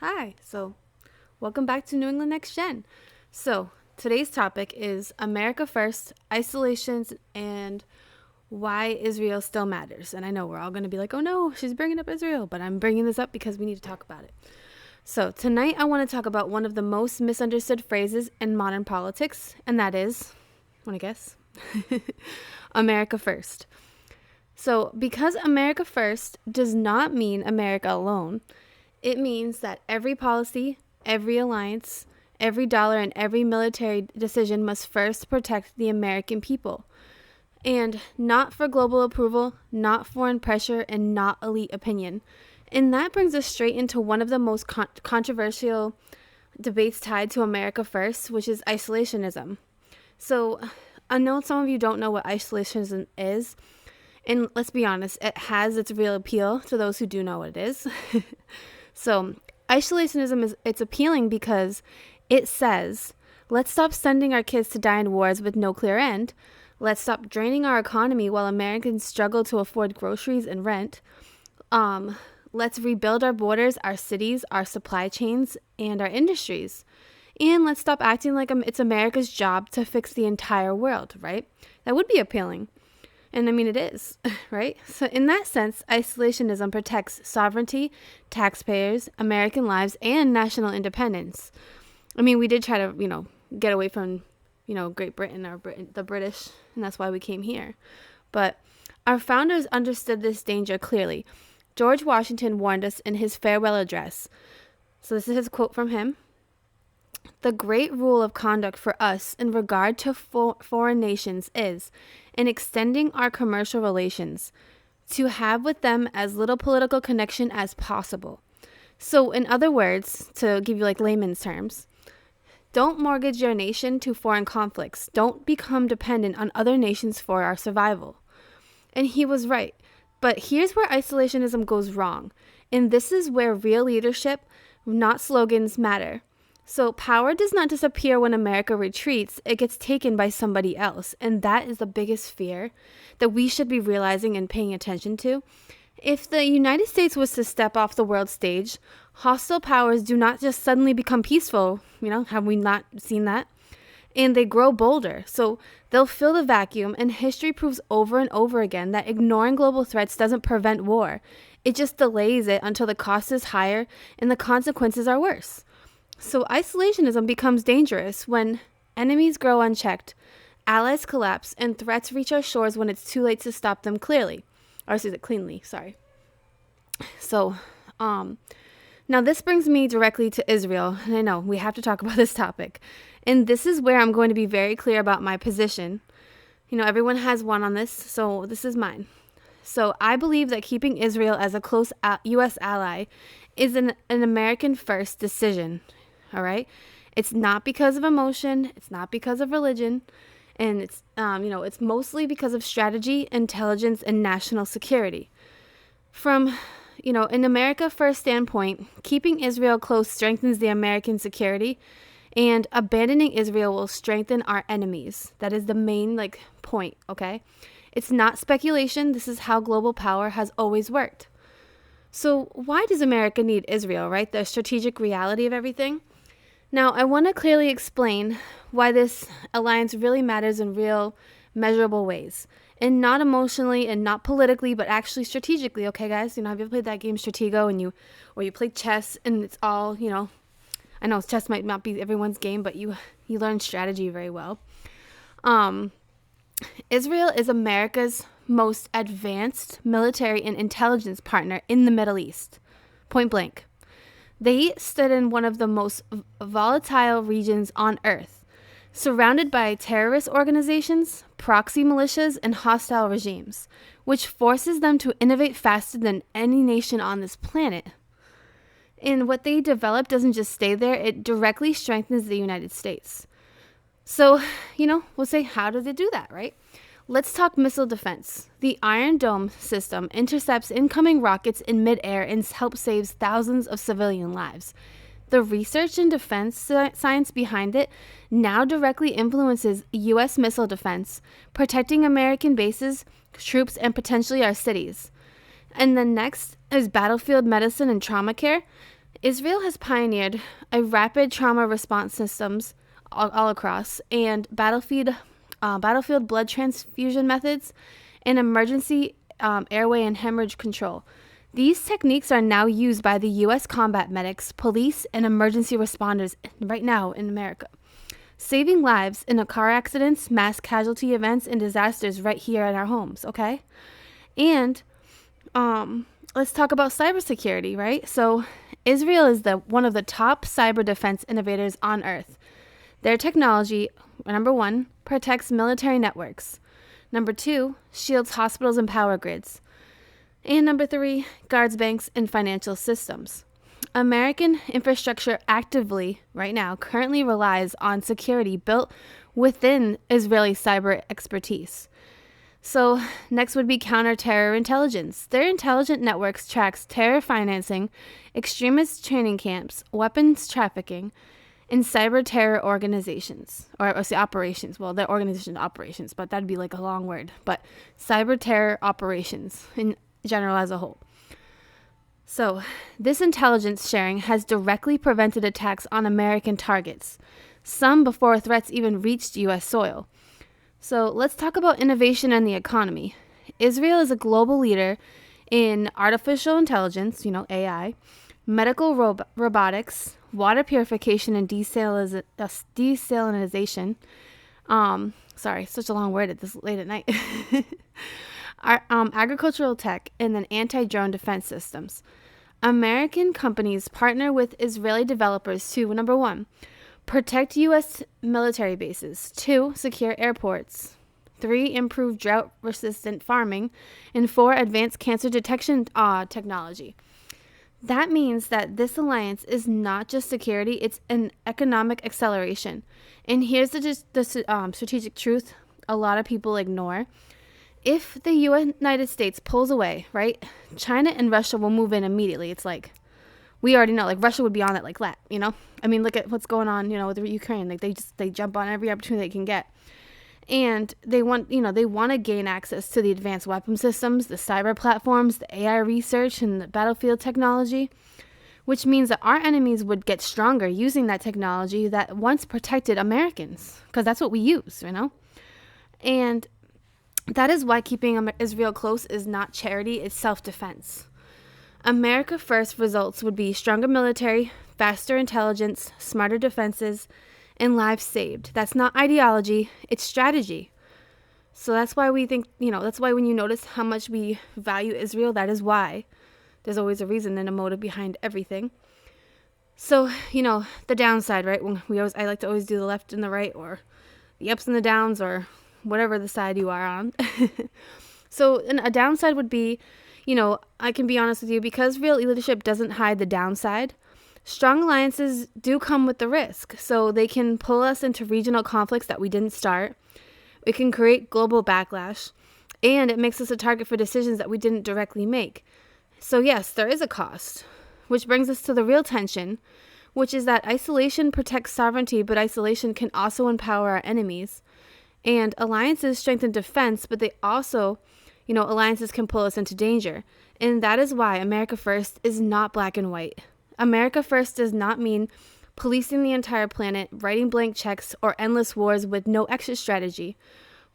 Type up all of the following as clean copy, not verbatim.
Hi, welcome back to New England Next Gen. Today's topic is America First, Isolations, and why Israel still matters. And I know we're all going to be like, oh no, she's bringing up Israel, but I'm bringing this up because we need to talk about it. So, tonight I want to talk about one of the most misunderstood phrases in modern politics, and that is, want to guess? America First. So, because America First does not mean America alone, it means that every policy, every alliance, every dollar, and every military decision must first protect the American people. And not for global approval, not foreign pressure, and not elite opinion. And that brings us straight into one of the most controversial debates tied to America First, which is isolationism. So I know some of you don't know what isolationism is. And let's be honest, it has its real appeal to those who do know what it is. So isolationism it's appealing because it says, let's stop sending our kids to die in wars with no clear end. Let's stop draining our economy while Americans struggle to afford groceries and rent. Let's rebuild our borders, our cities, our supply chains, and our industries. And let's stop acting like it's America's job to fix the entire world, right? That would be appealing. And I mean, it is, right? So in that sense, isolationism protects sovereignty, taxpayers, American lives, and national independence. I mean, we did try to, get away from, Great Britain or the British, and that's why we came here. But our founders understood this danger clearly. George Washington warned us in his farewell address. So this is his quote from him. The great rule of conduct for us in regard to foreign nations is, in extending our commercial relations, to have with them as little political connection as possible. So, in other words, to give you layman's terms, don't mortgage your nation to foreign conflicts. Don't become dependent on other nations for our survival. And he was right. But here's where isolationism goes wrong. And this is where real leadership, not slogans, matter. So power does not disappear when America retreats. It gets taken by somebody else. And that is the biggest fear that we should be realizing and paying attention to. If the United States was to step off the world stage, hostile powers do not just suddenly become peaceful. Have we not seen that? And they grow bolder. So they'll fill the vacuum. And history proves over and over again that ignoring global threats doesn't prevent war. It just delays it until the cost is higher and the consequences are worse. So isolationism becomes dangerous when enemies grow unchecked, allies collapse, and threats reach our shores when it's too late to stop them cleanly. So, now this brings me directly to Israel, and I know we have to talk about this topic. And this is where I'm going to be very clear about my position. Everyone has one on this, so this is mine. So I believe that keeping Israel as a close U.S. ally is an American first decision. All right. It's not because of emotion. It's not because of religion. And it's mostly because of strategy, intelligence, and national security. From, an America first standpoint, keeping Israel close strengthens the American security, and abandoning Israel will strengthen our enemies. That is the main point. OK, it's not speculation. This is how global power has always worked. So why does America need Israel, right? The strategic reality of everything. Now, I want to clearly explain why this alliance really matters in real, measurable ways. And not emotionally and not politically, but actually strategically. Okay, guys? Have you ever played that game Stratego or you play chess and it's all, I know chess might not be everyone's game, but you learn strategy very well. Israel is America's most advanced military and intelligence partner in the Middle East. Point blank. They stood in one of the most volatile regions on Earth, surrounded by terrorist organizations, proxy militias, and hostile regimes, which forces them to innovate faster than any nation on this planet. And what they develop doesn't just stay there, it directly strengthens the United States. So, we'll say, how do they do that, right? Let's talk missile defense. The Iron Dome system intercepts incoming rockets in midair and helps save thousands of civilian lives. The research and defense science behind it now directly influences U.S. missile defense, protecting American bases, troops, and potentially our cities. And then next is battlefield medicine and trauma care. Israel has pioneered a rapid trauma response systems all across and battlefield blood transfusion methods and emergency airway and hemorrhage control. These techniques are now used by the U.S. combat medics, police, and emergency responders right now in America, saving lives in car accidents, mass casualty events, and disasters right here in our homes, okay? And let's talk about cybersecurity, right? So Israel is one of the top cyber defense innovators on earth. Their technology, number one, protects military networks. Number two, shields hospitals and power grids. And number three, guards banks and financial systems. American infrastructure actively, right now, currently relies on security built within Israeli cyber expertise. So next would be counterterror intelligence. Their intelligent networks tracks terror financing, extremist training camps, weapons trafficking, and cyber terror organizations, or say operations. Well, they're organization operations, but that'd be like a long word. But cyber terror operations in general as a whole. So this intelligence sharing has directly prevented attacks on American targets, some before threats even reached U.S. soil. So let's talk about innovation and the economy. Israel is a global leader in artificial intelligence, AI, medical robotics, water purification and desalinization. Sorry, such a long word at this late at night. Agricultural tech, and then anti-drone defense systems. American companies partner with Israeli developers to, number one, protect U.S. military bases. 2, secure airports. 3, improve drought-resistant farming. And 4, advance cancer detection technology. That means that this alliance is not just security, it's an economic acceleration. And here's the strategic truth a lot of people ignore. If the United States pulls away, right, China and Russia will move in immediately. It's like, we already know, like Russia would be on it like that, I mean, look at what's going on, with Ukraine. Like they jump on every opportunity they can get. And they want to gain access to the advanced weapon systems, the cyber platforms, the AI research, and the battlefield technology, which means that our enemies would get stronger using that technology that once protected Americans, because that's what we use, And that is why keeping Israel close is not charity, it's self-defense. America First results would be stronger military, faster intelligence, smarter defenses, and lives saved. That's not ideology, it's strategy. So that's why we think, that's why when you notice how much we value Israel, that is why. There's always a reason and a motive behind everything. So, the downside, right? I like to always do the left and the right, or the ups and the downs, or whatever the side you are on. So a downside would be, I can be honest with you, because real leadership doesn't hide the downside. Strong alliances do come with the risk. So they can pull us into regional conflicts that we didn't start. It can create global backlash. And it makes us a target for decisions that we didn't directly make. So yes, there is a cost. Which brings us to the real tension, which is that isolation protects sovereignty, but isolation can also empower our enemies. And alliances strengthen defense, but they also, alliances can pull us into danger. And that is why America First is not black and white. America First does not mean policing the entire planet, writing blank checks, or endless wars with no exit strategy.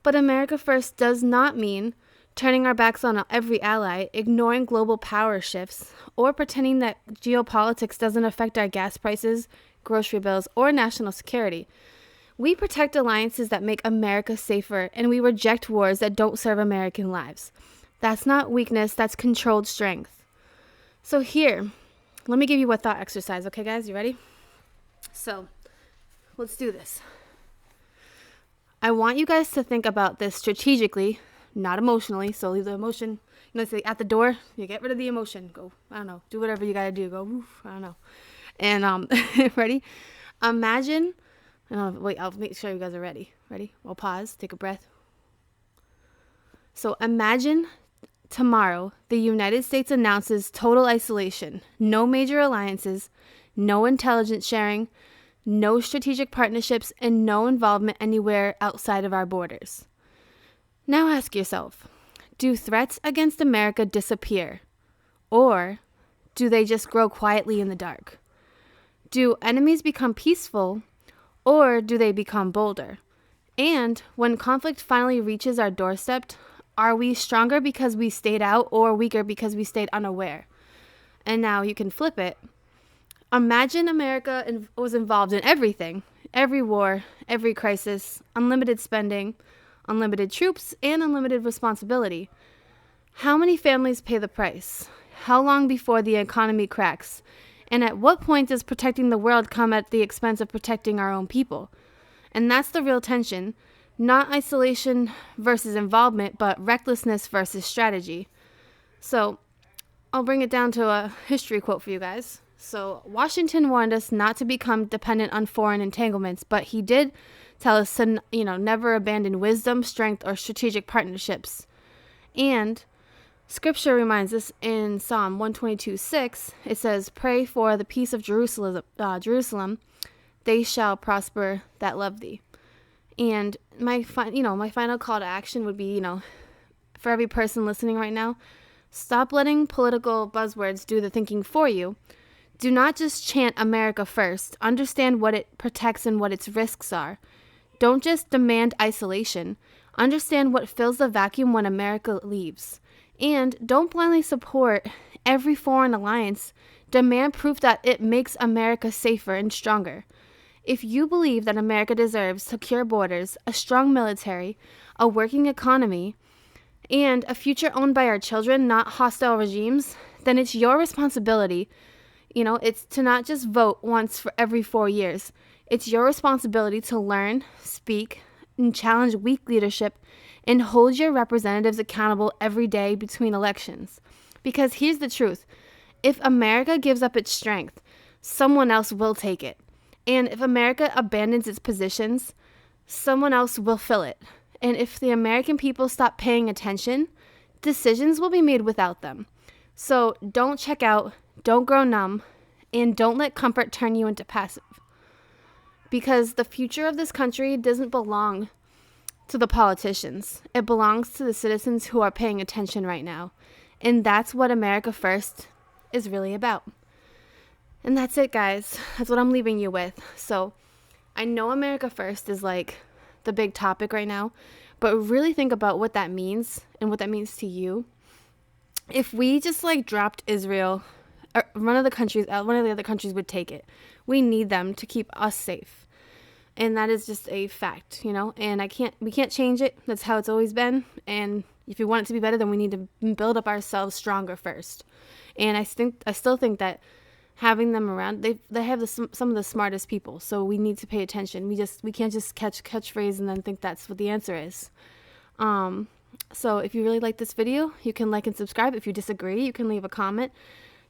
But America First does not mean turning our backs on every ally, ignoring global power shifts, or pretending that geopolitics doesn't affect our gas prices, grocery bills, or national security. We protect alliances that make America safer, and we reject wars that don't serve American lives. That's not weakness, that's controlled strength. So here, let me give you a thought exercise, okay guys, you ready? So, let's do this. I want you guys to think about this strategically, not emotionally, so leave the emotion, say at the door, you get rid of the emotion, go, I don't know, do whatever you gotta do, go, oof, I don't know. And, ready? Imagine... wait, I'll make sure you guys are ready. Ready? We'll pause, take a breath. So imagine tomorrow the United States announces total isolation, no major alliances, no intelligence sharing, no strategic partnerships, and no involvement anywhere outside of our borders. Now ask yourself, do threats against America disappear? Or do they just grow quietly in the dark? Do enemies become peaceful, or do they become bolder? And when conflict finally reaches our doorstep, are we stronger because we stayed out or weaker because we stayed unaware? And now you can flip it. Imagine America was involved in everything. Every war, every crisis, unlimited spending, unlimited troops, and unlimited responsibility. How many families pay the price? How long before the economy cracks? And at what point does protecting the world come at the expense of protecting our own people? And that's the real tension. Not isolation versus involvement, but recklessness versus strategy. So I'll bring it down to a history quote for you guys. So Washington warned us not to become dependent on foreign entanglements, but he did tell us to, never abandon wisdom, strength, or strategic partnerships. And Scripture reminds us in Psalm 122:6, it says, "Pray for the peace of Jerusalem, they shall prosper that love thee." And my final call to action would be, for every person listening right now, stop letting political buzzwords do the thinking for you. Do not just chant America first. Understand what it protects and what its risks are. Don't just demand isolation. Understand what fills the vacuum when America leaves. And don't blindly support every foreign alliance. Demand proof that it makes America safer and stronger. If you believe that America deserves secure borders, a strong military, a working economy, and a future owned by our children, not hostile regimes, then it's your responsibility. It's to not just vote once for every 4 years. It's your responsibility to learn, speak, and challenge weak leadership and hold your representatives accountable every day between elections. Because here's the truth. If America gives up its strength, someone else will take it. And if America abandons its positions, someone else will fill it. And if the American people stop paying attention, decisions will be made without them. So don't check out, don't grow numb, and don't let comfort turn you into passive. Because the future of this country doesn't belong to the politicians. It belongs to the citizens who are paying attention right now. And that's what America First is really about. And that's it, guys. That's what I'm leaving you with. So I know America First is like the big topic right now, but really think about what that means and what that means to you. If we just dropped Israel, or one of the other countries would take it. We need them to keep us safe. And that is just a fact, and we can't change it. That's how it's always been. And if we want it to be better, then we need to build up ourselves stronger first. And I still think that having them around, they have some of the smartest people. So we need to pay attention. We can't just catchphrase and then think that's what the answer is. So if you really like this video, you can like and subscribe. If you disagree, you can leave a comment.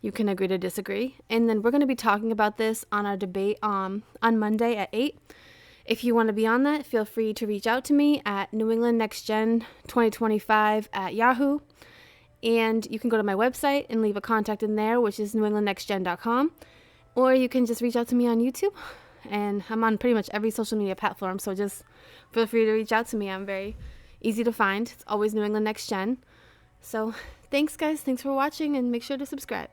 You can agree to disagree. And then we're going to be talking about this on our debate on Monday at 8. If you want to be on that, feel free to reach out to me at New England Next Gen 2025 at Yahoo. And you can go to my website and leave a contact in there, which is newenglandnextgen.com. Or you can just reach out to me on YouTube. And I'm on pretty much every social media platform, so just feel free to reach out to me. I'm very easy to find. It's always New England Next Gen. So thanks, guys. Thanks for watching, and make sure to subscribe.